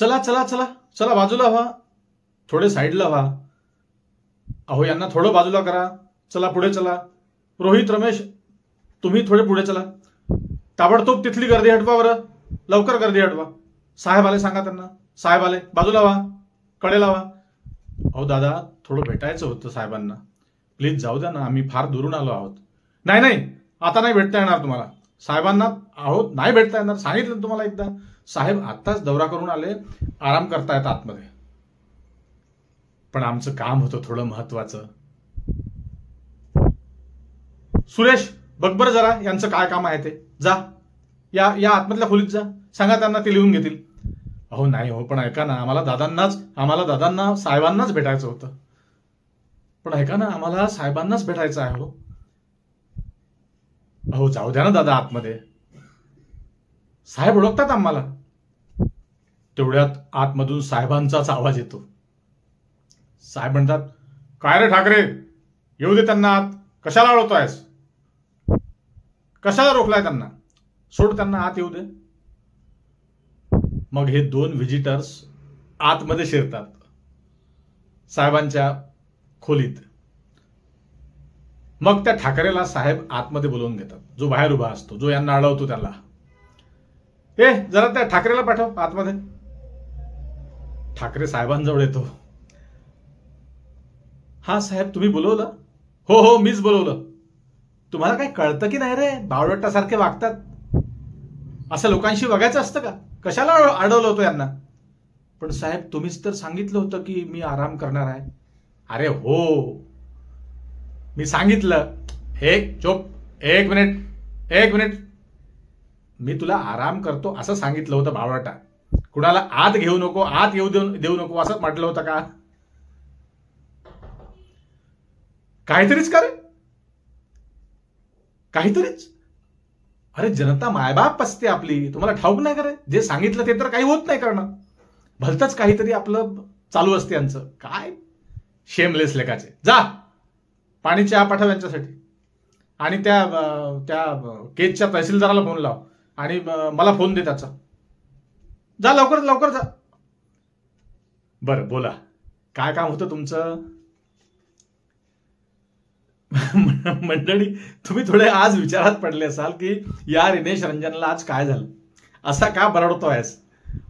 चला चला चला चला बाजूला व्हा, थोडे साईडला व्हा, अहो यांना थोडं बाजूला करा, चला पुढे चला, रोहित रमेश तुम्ही थोडे पुढे चला, ताबडतोब तिथली गर्दी हटवा, बरं लवकर गर्दी हटवा, साहेब आले सांगा त्यांना, साहेब आले, बाजूला व्हा, कडेला व्हा. अहो दादा थोडं भेटायचं होतं साहेबांना, प्लीज जाऊ द्या ना, आम्ही फार दुरून आलो आहोत. नाही नाही आता नाही भेटता येणार तुम्हाला साहेबांना, अहो नाही भेटता येणार, सांगितलं तुम्हाला एकदा, साहेब आत्ताच दौरा करून आले, आराम करतायत आतमध्ये. पण आमचं काम होतं थोडं महत्वाचं. सुरेश बघ बरं जरा यांचं काय काम आहे ते, जा या या आतमधल्या खोलीत जा, सांगा त्यांना ते लिहून घेतील. अहो नाही हो, पण ऐका ना, आम्हाला दादांना साहेबांनाच भेटायचं होतं. पण ऐका ना, आम्हाला साहेबांनाच भेटायचं आहे हो. अहो जाऊ द्या ना दादा आतमध्ये, साहेब ओळखतात आम्हाला. तेवढ्यात आतमधून साहेबांचाच आवाज येतो. साहेब म्हणतात, काय रे ठाकरे, येऊ दे त्यांना आत, कशाला अडवतोयस, कशाला रोखलाय त्यांना, सोड त्यांना आत येऊ दे. मग हे दोन व्हिजिटर्स आतमध्ये शिरतात साहेबांच्या खोलीत. मग त्या ठाकरेला साहेब आतमध्ये बोलवून घेतात, जो बाहेर उभा असतो, जो यांना अडवतो त्याला. ए जरा त्या ठाकरेला पाठव आतमध्ये. ठाकरे साहेबांजवळ येतो. हा साहेब तुम्ही बोलवलं? हो हो मीच बोलवलं. तुम्हाला काय कळतं की नाही रे, बावळटासारखे वागतात, असं लोकांशी वागायचं असतं का, कशाला अडवलं होतं यांना? पण साहेब तुम्हीच तर सांगितलं होतं की मी आराम करणार आहे. अरे हो मी सांगितलं, एक मिनिट, मी तुला आराम करतो असं सांगितलं होतं बावळटा, कुणाला आत घेऊ नको, आत येऊ देऊ नको असं म्हटलं होतं का? काहीतरीच का रे, काहीतरीच. अरे जनता मायबाप असते आपली, तुम्हाला ठाऊक नाही करे, जे सांगितलं ते तर काही होत नाही करणं, भलतंच काहीतरी आपलं चालू असते यांचं. काय शेमलेस लेखाचे. जा पाणी चहा पाठव यांच्यासाठी, आणि त्या केजच्या तहसीलदाराला फोन लाव, आणि मला फोन दे त्याचा. जा लवकर लवकर जा. बरं बोला काय काम होतं तुमचं? मंडळी तुम्ही थोडे आज विचारात पडले असाल की या रिनेश रंजनला आज काय झालं, असा का बरडतोयस?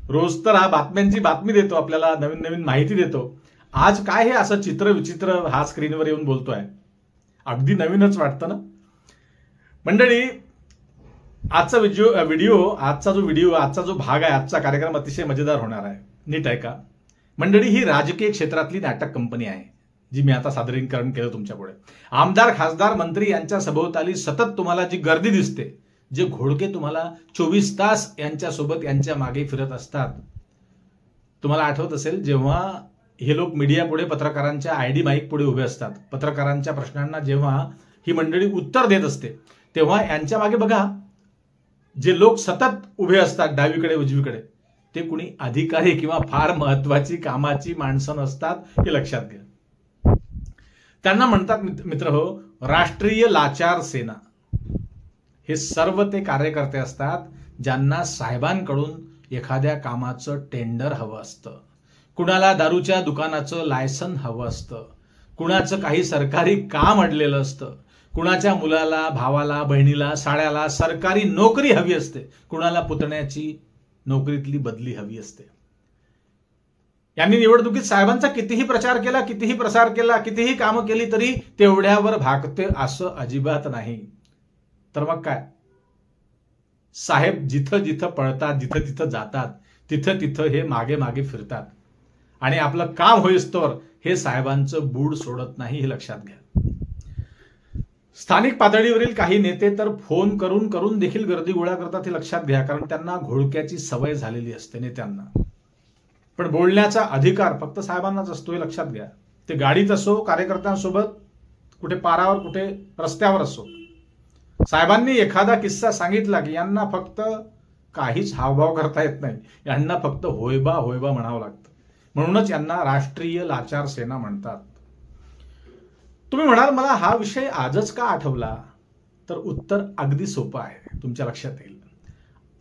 रोज तर हा बातम्यांची बातमी देतो, आपल्याला नवीन नवीन माहिती देतो, आज काय हे असं चित्र विचित्र हा स्क्रीनवर येऊन बोलतोय? अगदी नवीनच वाटतं ना मंडळी. आजचा व्हिडिओ आजचा जो भाग आहे, आजचा कार्यक्रम अतिशय मजेदार होणार आहे, नीट ऐका मंडळी. ही राजकीय क्षेत्रातली नाटक कंपनी आहे जी मी आता सादरीकरण केलं तुमच्या पुढे. आमदार खासदार मंत्री यांच्या सभोवताली सतत तुम्हाला जी गर्दी दिसते, जे घोडके तुम्हाला 24 तास यांच्यासोबत यांच्या मागे फिरत असतात. तुम्हाला आठवत असेल जेव्हा हे लोक मीडिया पुढे पत्रकारांच्या आयडी माईक पुढे उभे असतात, पत्रकारांच्या प्रश्नांना जेव्हा ही मंडळी उत्तर देत असते, तेव्हा यांच्या मागे बघा जे लोक सतत उभे असतात डावीकडे उजवीकडे, ते कुणी अधिकारी किंवा फार महत्वाची कामाची माणसं नसतात, हे लक्षात घ्या. त्यांना म्हणतात मित्र हो राष्ट्रीय लाचार सेना. हे सर्व ते कार्यकर्ते असतात ज्यांना साहेबांकडून एखाद्या कामाचं टेंडर हवं असतं, कुणाला दारूच्या दुकानाचं लायसन हवं असतं, कुणाचं काही सरकारी काम अडलेलं असतं, कुणाच्या मुलाला भावाला बहिणीला साड्याला सरकारी नोकरी हवी असते, कुणाला पुतण्याची नोकरीतली बदली हवी असते. यांनी निवडणुकीत साहेबांचा कितीही प्रचार केला, कितीही प्रसार केला, कितीही कामं केली तरी तेवढ्यावर भागते असं अजिबात नाही. तर मग काय, साहेब जिथं जिथं पळतात, जिथं तिथं जातात, तिथं तिथं हे मागे मागे फिरतात, आणि आपलं काम होईस्तोवर हे साहेबांचं बूड सोडत नाही, हे लक्षात घ्या. स्थानिक पातळीवरील काही नेते तर फोन करून करून देखील गर्दी गोळा करतात, हे लक्षात घ्या, कारण त्यांना घोडक्याची सवय झालेली असते नेत्यांना. पण बोलण्याचा अधिकार फक्त साहेबांनाच असतो, हे लक्षात घ्या. ते गाडीत असो, कार्यकर्त्यांसोबत कुठे पारावर, कुठे रस्त्यावर असो. साहेबांनी एखादा किस्सा सांगितला की यांना फक्त काहीच हावभाव करता येत नाही, यांना फक्त होयबा होयबा म्हणावं लागतं. म्हणूनच यांना राष्ट्रीय लाचार सेना म्हणतात. तुम्ही म्हणाल मला हा विषय आजच का आठवला, तर उत्तर अगदी सोपं आहे, तुमच्या लक्षात येईल.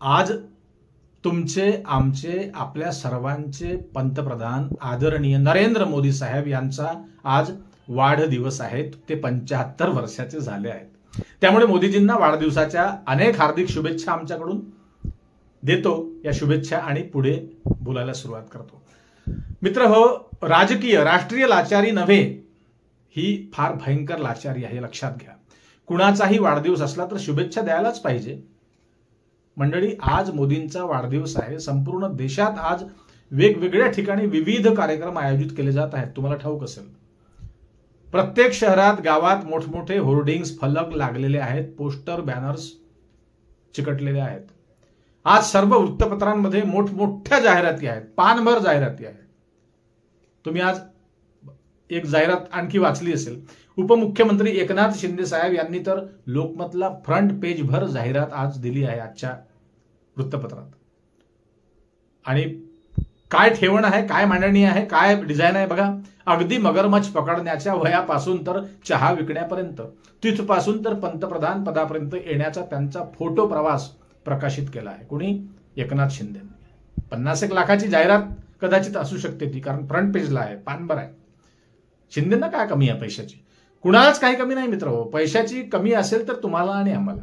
आज तुमचे, आमचे, आपल्या सर्वांचे पंतप्रधान आदरणीय नरेंद्र मोदी साहेब यांचा आज वाढदिवस आहे. ते 75 वर्षाचे झाले आहेत. त्यामुळे मोदीजींना वाढदिवसाच्या अनेक हार्दिक शुभेच्छा आमच्याकडून देतो. या शुभेच्छा आणि पुढे बोलायला सुरुवात करतो. मित्र हो, राष्ट्रीय लाचारी नव्हे, ही फार भयंकर लाचारी आहे, लक्षात घ्या. कुणाचाही वाढदिवस असला तर शुभेच्छा द्यायलाच पाहिजे. मंडळी, आज मोदींचा वाढदिवस आहे. संपूर्ण देशात आज वेगवेगळ्या ठिकाणी विविध कार्यक्रम आयोजित केले जात आहेत. तुम्हाला ठाऊक असेल, प्रत्येक शहरात गावात मोठमोठे होर्डिंग्स, फलक लागलेले आहेत, पोस्टर, बॅनर्स चिकटलेले आहेत. आज सर्व वृत्तपत्रांमध्ये मोठमोठ्या जाहिराती आहेत, पानभर जाहिराती आहेत. तुम्ही आज एक जाहिरात आणखी वाचली असेल. उपमुख्यमंत्री एकनाथ शिंदे साहेब यांनी तर लोकमतला फ्रंट पेज भर जाहिरात आज दिली आहे आजच्या वृत्तपत्रात. आणि काय ठेवण आहे, काय मांडणी आहे, काय डिझाईन आहे बघा. अगदी मगरमच्छ पकडण्याच्या वयापासून तर चहा विकण्यापर्यंत, तिथपासून तर पंतप्रधान पदापर्यंत येण्याचा त्यांचा फोटो प्रवास प्रकाशित केला आहे. कोणी? एकनाथ शिंदेंनी. 50 लाखाची जाहिरात कदाचित असू शकते ती, कारण फ्रंट पेजला आहे, पानभर आहे. शिंदेंना काय कमी आहे पैशाची? कुणालाच काही कमी नाही मित्र. पैशाची कमी असेल तर तुम्हाला आणि आम्हाला.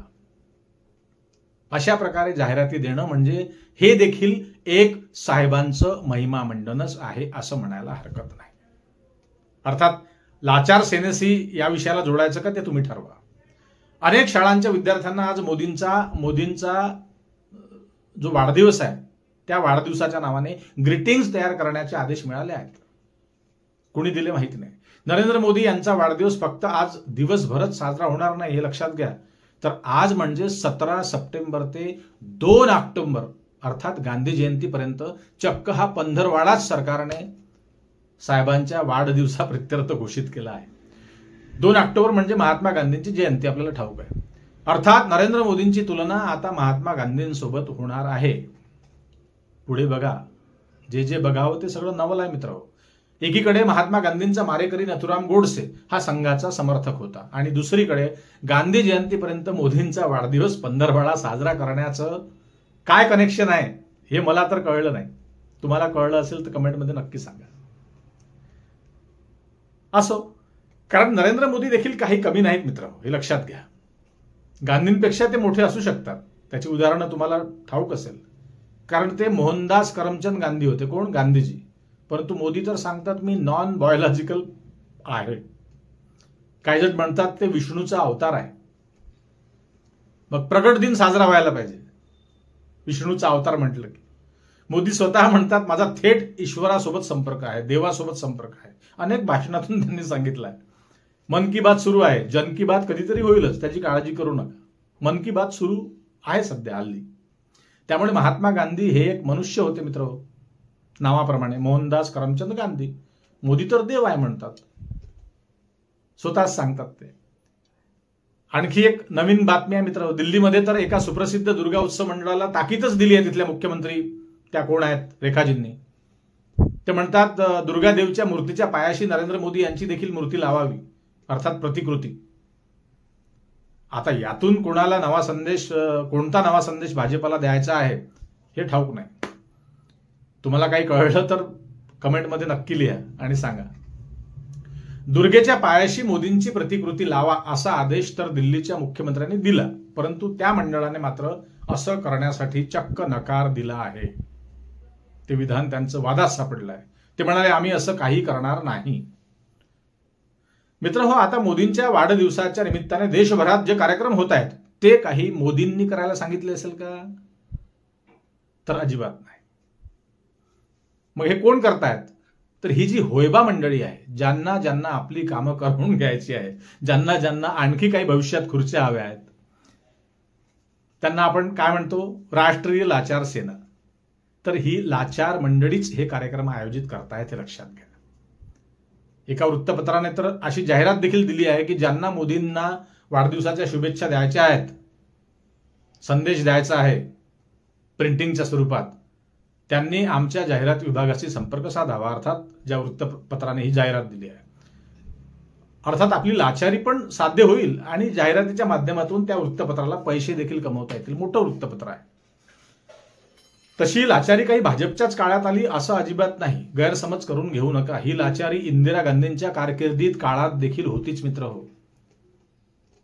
अशा प्रकारे जाहिराती देणं म्हणजे हे देखील एक साहेबांचं महिमा मंडनच आहे असं म्हणायला हरकत नाही. अर्थात लाचार सेनेशी या विषयाला जोडायचं का ते तुम्ही ठरवा. अनेक शाळांच्या विद्यार्थ्यांना आज मोदींचा जो वाढदिवस आहे त्या वाढदिवसाच्या नावाने ग्रीटिंग्स तयार करण्याचे आदेश मिळाले आहेत. कुणी दिले माहिती नाही. नरेंद्र मोदी यांचा वाढदिवस फक्त आज दिवसभरच साजरा होणार नाही, हे लक्षात घ्या. तर आज म्हणजे 17 सप्टेंबर ते 2 ऑक्टोबर अर्थात गांधी जयंतीपर्यंत चक्क हा पंधरवाडाच सरकारने साहेबांच्या वाढदिवसाप्रित्यर्थ घोषित केला आहे. 2 ऑक्टोबर म्हणजे महात्मा गांधींची जयंती, आपल्याला ठाऊक आहे. अर्थात नरेंद्र मोदींची तुलना आता महात्मा गांधींसोबत होणार आहे. पुढे बघा, जे बघावं ते सगळं नवल आहे मित्र. एकीकडे महात्मा गांधींचा मारेकरी नथुराम गोडसे हा संघाचा समर्थक होता, आणि दुसरीकडे गांधी जयंतीपर्यंत मोदींचा वाढदिवस पंधरवडा साजरा करण्याचं काय कनेक्शन आहे हे मला तर कळलं नाही. तुम्हाला कळलं असेल तर कमेंटमध्ये नक्की सांगा. असो, कारण नरेंद्र मोदी देखील काही कमी नाहीत मित्र, हे लक्षात घ्या. गांधींपेक्षा ते मोठे असू शकतात. त्याची उदाहरणं तुम्हाला ठाऊक असेल, कारण ते मोहनदास करमचंद गांधी होते. कोण? गांधीजी. परंतु मोदी तर सांगतात मी नॉन बायोलॉजिकल आहे. काही जण म्हणतात ते विष्णूचा अवतार आहे. मग प्रगट दिन साजरा व्हायला पाहिजे विष्णूचा अवतार म्हटलं की. मोदी स्वतः म्हणतात माझा थेट ईश्वरासोबत संपर्क आहे, देवासोबत संपर्क आहे. अनेक भाषणातून त्यांनी सांगितलं आहे. मन की बात सुरू आहे, जन की बात कधीतरी होईलच, त्याची काळजी करू नका. मन की बात सुरू आहे सध्या हल्ली. त्यामुळे महात्मा गांधी हे एक मनुष्य होते मित्र, नावाप्रमाणे मोहनदास करमचंद गांधी. मोदी तर देव आहे म्हणतात, स्वतःच सांगतात ते. आणखी एक नवीन बातमी आहे मित्र. दिल्लीमध्ये तर एका सुप्रसिद्ध दुर्गा उत्सव मंडळाला ताकीदच दिली आहे तिथल्या मुख्यमंत्री, त्या कोण आहेत? रेखाजींनी. ते म्हणतात दुर्गादेवीच्या मूर्तीच्या पायाशी नरेंद्र मोदी यांची देखील मूर्ती लावावी, अर्थात प्रतिकृती. आता यातून कोणाला कोणता नवा संदेश भाजपला द्यायचा आहे हे ठाऊक नाही. तुम्हाला काही कळलं तर कमेंटमध्ये नक्की लिहा आणि सांगा. दुर्गेच्या पायाशी मोदींची प्रतिकृती लावा असा आदेश तर दिल्लीच्या मुख्यमंत्र्यांनी दिला, परंतु त्या मंडळाने मात्र असं करण्यासाठी चक्क नकार दिला आहे. ते विधान त्यांचं वादात सापडलं आहे. ते म्हणाले आम्ही असं काही करणार नाही. मित्र हो, आता मोदींच्या वाढदिवसाच्या निमित्ताने देशभरात जे कार्यक्रम होत आहेत ते काही मोदींनी करायला सांगितले असेल का? तर अजिबात नाही. मग हे कोण करतायत? तर ही जी होयबा मंडळी आहे, ज्यांना ज्यांना आपली कामं करून घ्यायची आहे, ज्यांना ज्यांना आणखी काही भविष्यात खुर्च्या हव्या आहेत, त्यांना आपण काय म्हणतो? राष्ट्रीय लाचार सेना. तर ही लाचार मंडळीच हे कार्यक्रम आयोजित करतायत, हे लक्षात घ्या. एका वृत्तपत्राने तर अशी जाहिरात देखील दिली आहे की ज्यांना मोदींना वाढदिवसाच्या शुभेच्छा द्यायच्या आहेत, संदेश द्यायचा आहे प्रिंटिंगच्या स्वरूपात, त्यांनी आमच्या जाहिरात विभागाशी संपर्क साधावा. अर्थात ज्या वृत्तपत्राने ही जाहिरात दिली आहे, अर्थात आपली लाचारी पण साध्य होईल आणि जाहिरातीच्या माध्यमातून त्या वृत्तपत्राला पैसे देखील कमवता येतील. मोठं वृत्तपत्र आहे. तशी लाचारी काही भाजपच्याच काळात आली असं अजिबात नाही, गैरसमज करून घेऊ नका. ही लाचारी इंदिरा गांधींच्या कारकिर्दीत काळात देखील होतीच मित्र हो.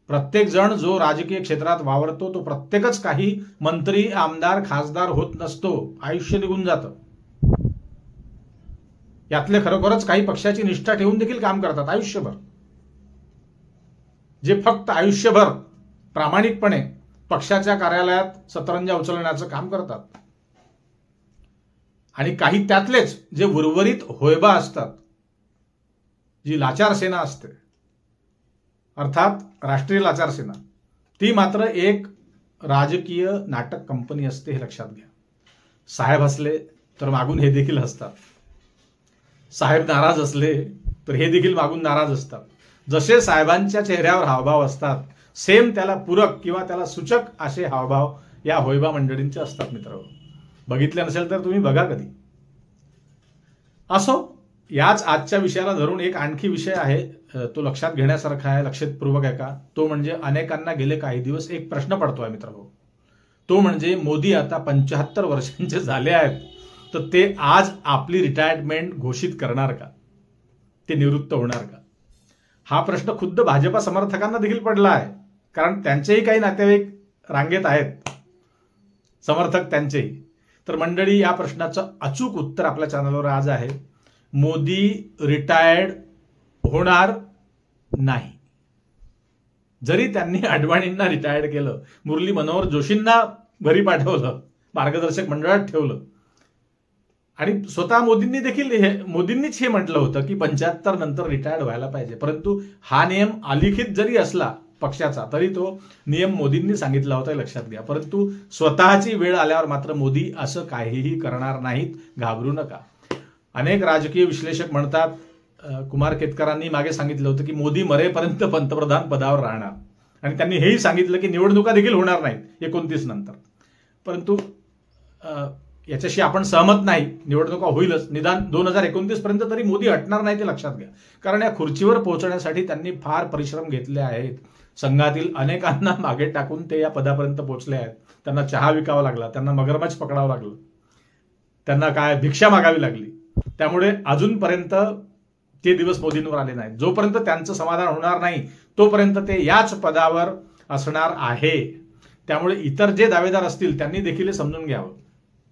प्रत्येक जण जो राजकीय क्षेत्रात वावरतो तो प्रत्येकच काही मंत्री, आमदार, खासदार होत नसतो. आयुष्य निघून जातं. यातले खरोखरच काही पक्षाची निष्ठा ठेवून देखील काम करतात आयुष्यभर, जे फक्त आयुष्यभर प्रामाणिकपणे पक्षाच्या कार्यालयात सतरंजा उचलण्याचं काम करतात. आणि काही त्यातलेच जे उर्वरित होयबा असतात, जी लाचार सेना असते, अर्थात राष्ट्रीय लाचार सेना, ती मात्र एक राजकीय नाटक कंपनी असते, हे लक्षात घ्या. साहेब हसले तर मागून हे देखील हसतात. साहेब नाराज असले तर हे देखील मागून नाराज असतात. जसे साहेबांच्या चेहऱ्यावर हावभाव असतात, सेम त्याला पूरक किंवा त्याला सूचक असे हावभाव या होयबा मंडळींचे असतात मित्र. बघितले नसेल तर तुम्ही बघा कधी. असो, याच आजच्या विषयाला धरून एक आणखी विषय आहे, तो लक्षात घेण्यासारखा आहे, लक्षपूर्वक आहे का. तो म्हणजे अनेकांना गेले काही दिवस एक प्रश्न पडतोय मित्रांनो. तो म्हणजे मोदी आता 75 वर्षांचे झाले आहेत, तर ते आज आपली रिटायरमेंट घोषित करणार का, ते निवृत्त होणार का. हा प्रश्न खुद्द भाजपा समर्थकांना देखील पडला आहे, कारण त्यांचेही काही नातेवाईक रांगेत आहेत, समर्थक त्यांचेही. तर मंडळी, या प्रश्नाचं अचूक उत्तर आपल्या चॅनलवर आज आहे. मोदी रिटायर्ड होणार नाही. जरी त्यांनी अडवाणींना रिटायर्ड केलं, मुरली मनोहर जोशींना घरी पाठवलं, मार्गदर्शक मंडळात ठेवलं, आणि स्वतः मोदींनीच हे म्हटलं होतं की 75 नंतर रिटायर्ड व्हायला पाहिजे. परंतु हा नियम अलिखित जरी असला पक्षाचा, तरी तो नियम मोदींनी सांगितला होता, लक्षात घ्या. परंतु स्वतःची वेळ आल्यावर मात्र मोदी असं काहीही करणार नाहीत, घाबरू नका. अनेक राजकीय विश्लेषक म्हणतात, कुमार केतकरांनी मागे सांगितलं होतं की मोदी मरेपर्यंत पंतप्रधान पदावर राहणार, आणि त्यांनी हेही सांगितलं की निवडणुका देखील होणार नाहीत 29 नंतर. परंतु याच्याशी आपण सहमत नाही. निवडणुका होईलच, निदान 2029 पर्यंत तरी मोदी हटणार नाही, ते लक्षात घ्या. कारण या खुर्चीवर पोहोचण्यासाठी त्यांनी फार परिश्रम घेतले आहेत. संघातील अनेकांना मागे टाकून ते या पदापर्यंत पोहोचले आहेत. त्यांना चहा विकावा लागला, त्यांना मगरमच्छ पकडावं लागलं, त्यांना काय भिक्षा मागावी लागली. त्यामुळे अजूनपर्यंत ते दिवस मोदींवर आले नाहीत. जोपर्यंत त्यांचं समाधान होणार नाही तोपर्यंत ते याच पदावर असणार आहे. त्यामुळे इतर जे दावेदार असतील त्यांनी देखील समजून घ्यावं.